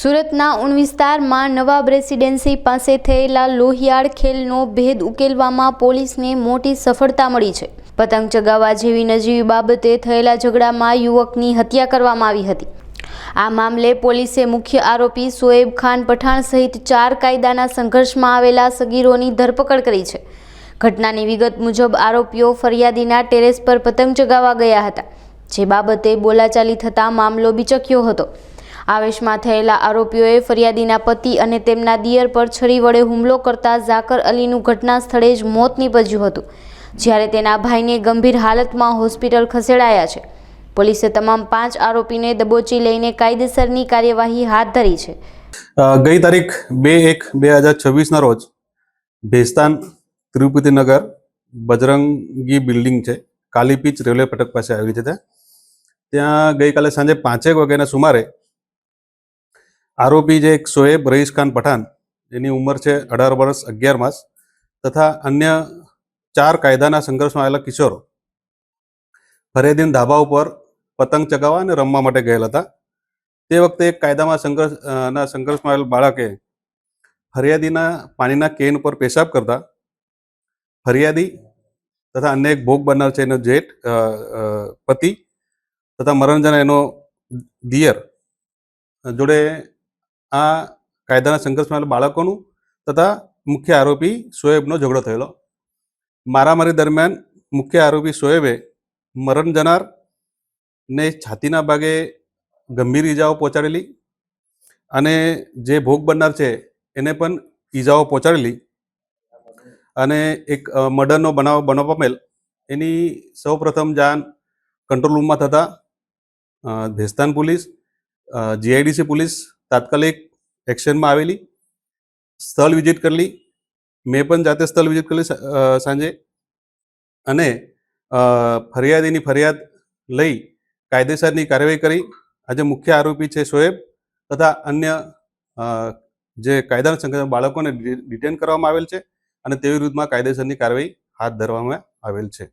સુરતના ઉણ વિસ્તારમાં નવાબ રેસિડેન્સી પાસે થયેલા લોહિયાળ ખેલનો ભેદ ઉકેલવામાં પોલીસને મોટી સફળતા મળી છે। પતંગ ચગાવવા જેવી નજીવી બાબતે થયેલા ઝઘડામાં યુવકની હત્યા કરવામાં આવી હતી। આ મામલે પોલીસે મુખ્ય આરોપી શોએબ ખાન પઠાણ સહિત 4 કાયદાના સંઘર્ષમાં આવેલા સગીરોની ધરપકડ કરી છે। ઘટનાની વિગત મુજબ આરોપીઓ ફરિયાદીના ટેરેસ પર પતંગ ચગાવવા ગયા હતા, જે બાબતે બોલાચાલી થતાં મામલો બિચક્યો હતો। આવેશમાં થયેલા આરોપીઓએ ફરિયાદીના પતિ અને તેમના દિયર પર છરી વડે હુમલો કરતા ઝાકર અલીનું ઘટના સ્થળે જ મોત નીપજ્યું હતું, જ્યારે તેના ભાઈને ગંભીર હાલતમાં હોસ્પિટલ ખસેડાયા છે। પોલીસે તમામ 5 આરોપીને દબોચી લઈને કાયદેસરની કાર્યવાહી હાથ ધરી છે। ગઈ તારીખ 2/1/2026 રોજ ભેસ્તાન તિરુપતિનગર બજરંગી બિલ્ડિંગ છે, કાલીપીચ રેલવે ફાટક પાસે આવેલી છે। ત્યાં ગઈકાલે સાંજે 5 વાગ્યાના સુમારે આરોપી જે એક શોએબ રઈસ ખાન પઠાણ, એની ઉંમર છે 18 વર્ષ 11 માસ, તથા અન્ય 4 કાયદાના સંઘર્ષમાં આવેલા કિશોરો ફરિયાદીના ધાબા ઉપર પતંગ ચગાવવા અને રમવા માટે ગયેલા હતા। તે વખતે એક કાયદામાં સંઘર્ષમાં આવેલ બાળકે ફરિયાદીના પાણીના કેન ઉપર પેશાબ કરતા ફરિયાદી તથા અન્ય એક ભોગ બનનાર છે એનો જેઠ પતિ તથા મરણજના એનો દિયર જોડે આ કાયદાના સંઘર્ષમાં બાળકોનું તથા મુખ્ય આરોપી શોએબનો ઝઘડો થયેલો। મારામારી દરમિયાન મુખ્ય આરોપી શોએબે મરણ જનાર ને છાતીના ભાગે ગંભીર ઈજાઓ પહોંચાડેલી અને જે ભોગ બનનાર છે એને પણ ઈજાઓ પહોંચાડેલી અને એક મર્ડરનો બનાવ પામેલ એની સૌપ્રથમ જાણ કંટ્રોલ રૂમમાં થતાં ભેસ્તાન પોલીસ, જીઆઈડીસી પોલીસ તાત્કાલિક એક્શનમાં આવેલી, સ્થળ વિઝિટ કરેલી। મેં પણ જાતે સ્થળ વિઝિટ કરેલી સાંજે, અને ફરિયાદીની ફરિયાદ લઈ કાયદેસરની કાર્યવાહી કરી। આજે મુખ્ય આરોપી છે શોએબ તથા અન્ય જે કાયદાના સંઘર્ષમાં બાળકોને ડિટેન કરવામાં આવેલ છે અને તેવી વિરુદ્ધમાં કાયદેસરની કાર્યવાહી હાથ ધરવામાં આવેલ છે।